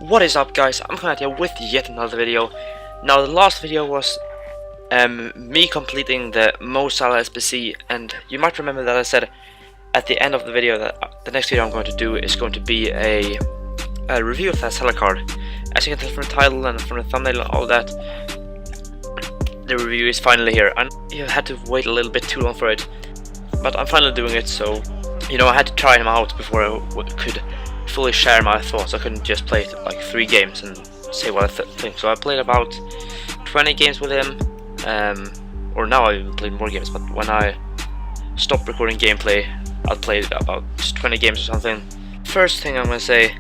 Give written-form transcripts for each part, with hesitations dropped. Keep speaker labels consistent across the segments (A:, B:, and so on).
A: What is up, guys? I'm coming out here with yet another video. Now, the last video was me completing the Mo Salah SBC, and you might remember that I said at the end of the video that the next video I'm going to do is going to be a review of that Salah card. As you can tell from the title and from the thumbnail and all that, the review is finally here. And you had to wait a little bit too long for it, but I'm finally doing it. So, you know, I had to try him out before I could fully share my thoughts. I couldn't just play like 3 games and say what I think. So I played about 20 games with him, or now I even played more games, but when I stopped recording gameplay I'll play about 20 games or something. First thing I'm gonna say,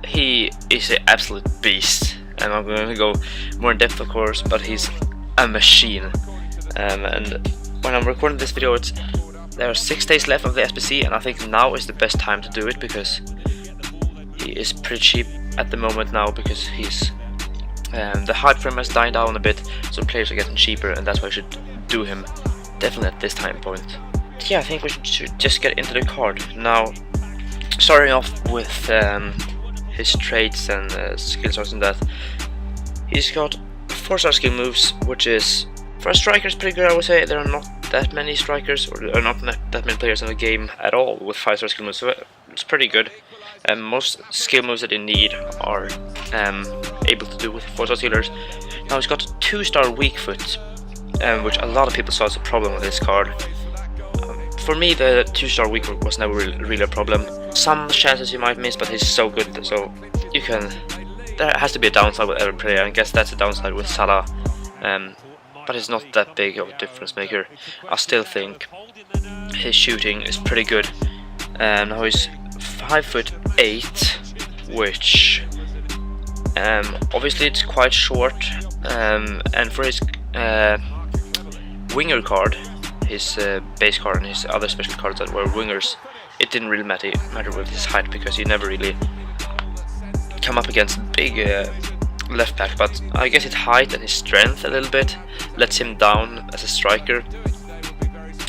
A: he is an absolute beast, and I'm gonna go more in depth of course, but he's a machine. And when I'm recording this video, there are 6 days left of the SBC, and I think now is the best time to do it because he is pretty cheap at the moment now, because he's the hype for him has died down a bit, so players are getting cheaper, and that's why I should do him definitely at this time point. But yeah, I think we should just get into the card now. Starting off with his traits and skill stars and that. He's got 4-star skill moves, which is for a striker is pretty good. I would say there are not that many strikers, or there are not that many players in the game at all with 5-star skill moves, so it's pretty good. Most skill moves that you need are able to do with 4-star skillers. Now he's got 2-star weak foot, which a lot of people saw as a problem with this card. For me, the 2-star weak foot was never really a problem. Some chances you might miss, but he's so good, so you can. There has to be a downside with every player, and I guess that's a downside with Salah. But it's not that big of a difference maker. I still think his shooting is pretty good. Now he's 5'8", which obviously it's quite short, and for his winger card, his base card and his other special cards that were wingers, it didn't really matter with his height, because he never really come up against big left back. But I guess his height and his strength a little bit lets him down as a striker,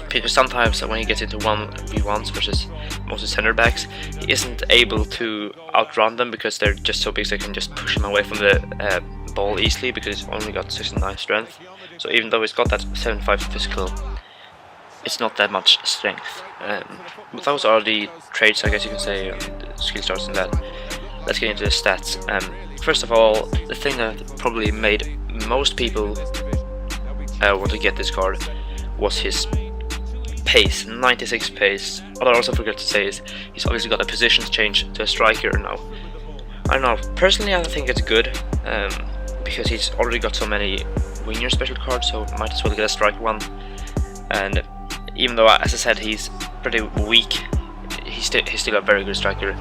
A: because sometimes when he gets into 1v1s versus mostly center backs, he isn't able to outrun them because they're just so big, so they can just push him away from the ball easily, because he's only got 69 strength. So even though he's got that 75 physical, it's not that much strength. But those are the traits, I guess you can say, and skill stars and that. Let's get into the stats. First of all, the thing that probably made most people want to get this card was his pace, 96 pace. What I also forgot to say is he's obviously got a position change to a striker now. I don't know, personally I think it's good, because he's already got so many winger special cards, so might as well get a striker one. And even though, as I said, he's pretty weak, he's still a very good striker,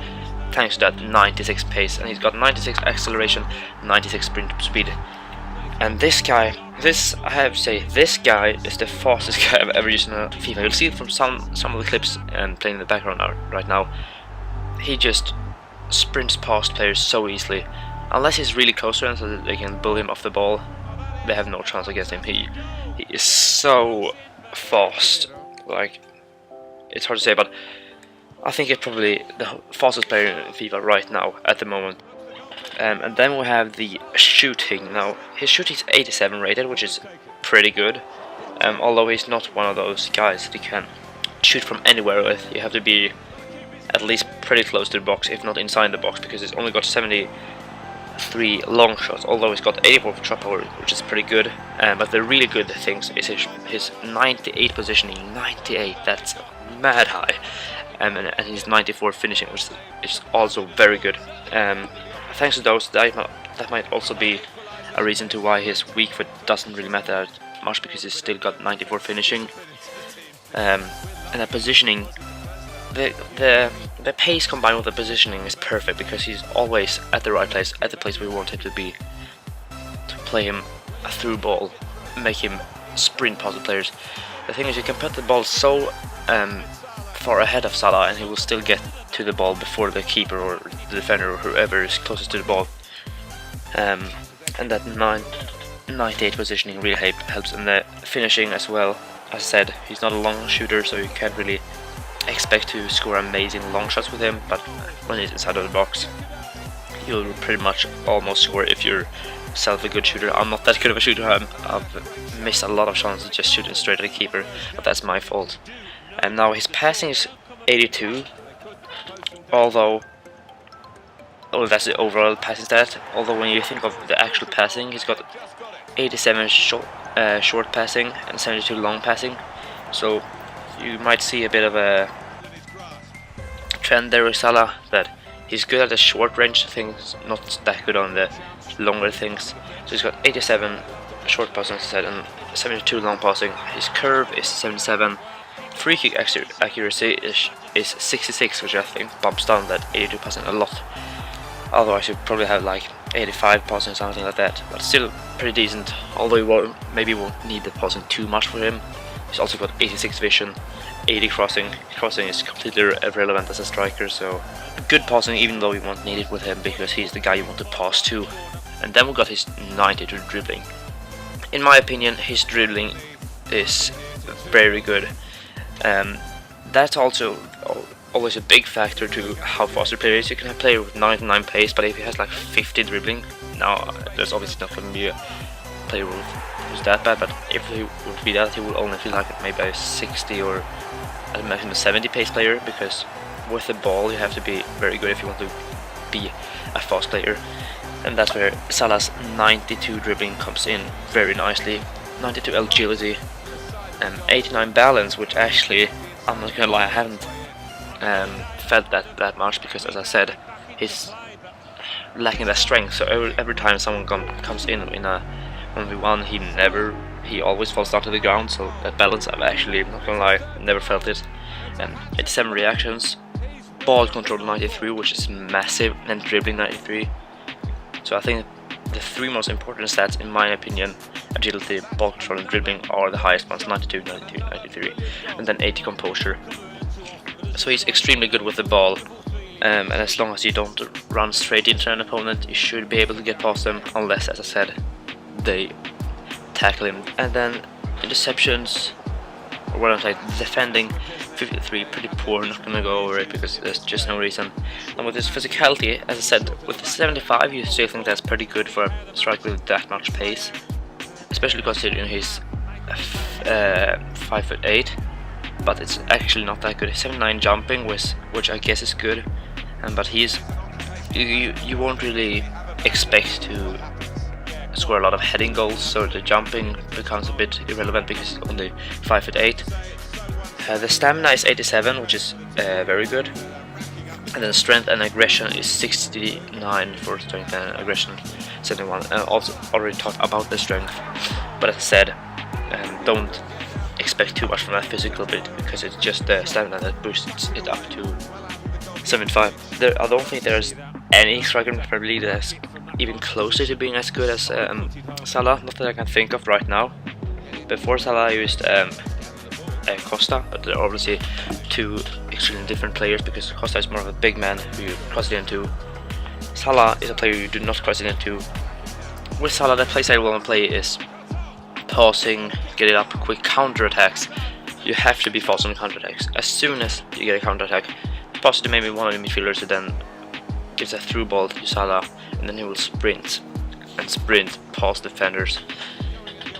A: thanks to that 96 pace, and he's got 96 acceleration, 96 sprint speed. And this guy, I have to say, this guy is the fastest guy I've ever used in a FIFA. You'll see it from some of the clips playing in the background right now. He just sprints past players so easily. Unless he's really close to them so that they can bull him off the ball, they have no chance against him. He is so fast. Like, it's hard to say, but I think it's probably the fastest player in FIFA right now at the moment. And then we have the shooting. Now his shooting is 87 rated, which is pretty good. Although he's not one of those guys that you can shoot from anywhere with. You have to be at least pretty close to the box, if not inside the box, because he's only got 73 long shots. Although he's got 84 shot power, which is pretty good. But the really good things is his 98 positioning. 98, that's mad high. And his 94 finishing, which is also very good. Thanks to those, that might also be a reason to why his weak foot doesn't really matter that much, because he's still got 94 finishing. And the positioning, the pace combined with the positioning is perfect, because he's always at the right place, at the place we want him to be, to play him a through ball, make him sprint past the players. The thing is, you can put the ball so far ahead of Salah, and he will still get to the ball before the keeper or the defender or whoever is closest to the ball. And that 98 positioning really helps in the finishing as well. As I said, he's not a long shooter, so you can't really expect to score amazing long shots with him, but when he's inside of the box, you'll pretty much almost score if you're self a good shooter. I'm not that good of a shooter. I've missed a lot of chances just shooting straight at the keeper, but that's my fault. And now his passing is 82, although that's the overall passing stat. Although when you think of the actual passing, he's got 87 short passing and 72 long passing. So you might see a bit of a trend there with Salah, that he's good at the short range things, not that good on the longer things. So he's got 87 short passing instead and 72 long passing. His curve is 77. Free kick accuracy is 66, which I think bumps down that 82 passing a lot. Although I should probably have like 85 passing, something like that. But still pretty decent. Although you maybe won't need the passing too much for him. He's also got 86 vision, 80 crossing. Crossing is completely irrelevant as a striker, so good passing even though you won't need it with him because he's the guy you want to pass to. And then we got his 92 dribbling. In my opinion, his dribbling is very good. That's also always a big factor to how fast a player is. You can have a player with 99 pace, but if he has like 50 dribbling, now there's obviously not going to be a player who's that bad, but if he would be that, he will only feel like maybe a 60 or at maximum 70 pace player, because with the ball you have to be very good if you want to be a fast player. And that's where Salah's 92 dribbling comes in very nicely. 92 agility and 89 balance, which actually, I'm not gonna lie, I haven't felt that much, because as I said, he's lacking that strength. So every time someone comes in a 1v1, he always falls down to the ground. So that balance, I've actually, not gonna lie, never felt it. 87 reactions, ball control 93, which is massive, and dribbling 93. So I think the three most important stats, in my opinion, agility, ball control and dribbling, are the highest ones, 92, 92, 93, and then 80 composure. So he's extremely good with the ball, and as long as you don't run straight into an opponent, you should be able to get past them, unless, as I said, they tackle him. And then interceptions, or what I'm saying, defending, 53, pretty poor, not gonna go over it because there's just no reason. And with his physicality, as I said, with the 75, you still think that's pretty good for a striker with that much pace, especially considering he's 5'8", but it's actually not that good. 79 jumping, which I guess is good, but you won't really expect to score a lot of heading goals, so the jumping becomes a bit irrelevant because he's only 5'8". The stamina is 87, which is very good, and then strength and aggression is 69 for strength and aggression, 71. Also already talked about the strength, but as I said, don't expect too much from that physical bit, because it's just the stamina that boosts it up to 75. I don't think there's any striker in the Premier League that's even closer to being as good as Salah, not that I can think of right now. Before Salah, I used Costa, but they're obviously two extremely different players, because Costa is more of a big man who you cross it into. Salah is a player you do not cross it into. With Salah, the place I want to play is passing, get it up, quick counter attacks. You have to be fast on counter attacks. As soon as you get a counter attack, pass it to maybe one of the midfielders who then gives a through ball to Salah, and then he will sprint past defenders.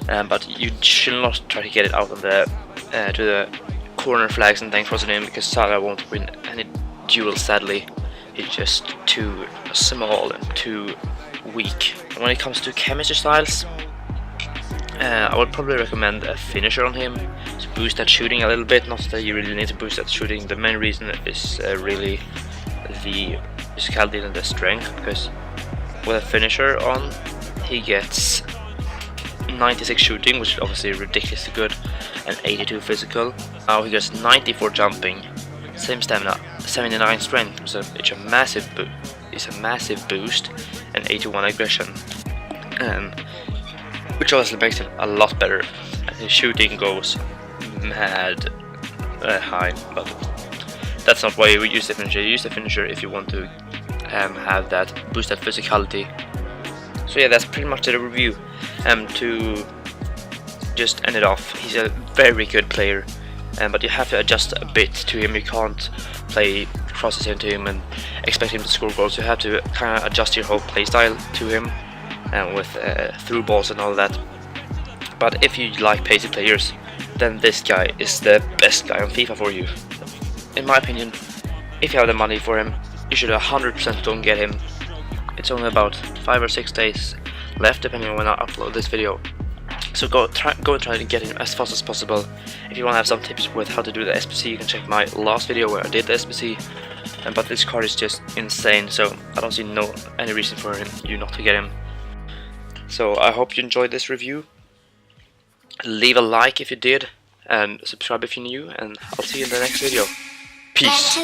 A: But you should not try to get it out of the to the corner flags and then cross it in, because Salah won't win any duels, sadly. He's just too small and too weak. When it comes to chemistry styles, I would probably recommend a finisher on him to boost that shooting a little bit. Not that you really need to boost that shooting. The main reason is really the physicality and the strength, because with a finisher on, he gets 96 shooting, which is obviously ridiculously good, and 82 physical. Now he gets 94 jumping, same stamina, 79 strength, so it's a massive boost, and 81 aggression, which obviously makes him a lot better. And his shooting goes mad high, but that's not why you use the finisher. You use the finisher if you want to have that boosted physicality. So yeah, that's pretty much the review. To just end it off, he's a very good player, but you have to adjust a bit to him. You can't play crosses into him and expect him to score goals. You have to kind of adjust your whole playstyle to him, and with through balls and all that. But if you like pacey players, then this guy is the best guy on FIFA for you. In my opinion, if you have the money for him, you should 100% go and get him. It's only about 5 or 6 days left, depending on when I upload this video. So go and try to get him as fast as possible. If you want to have some tips with how to do the SBC, you can check my last video where I did the SBC. But this card is just insane, so I don't see any reason for you not to get him. So I hope you enjoyed this review. Leave a like if you did, and subscribe if you're new, and I'll see you in the next video. Peace.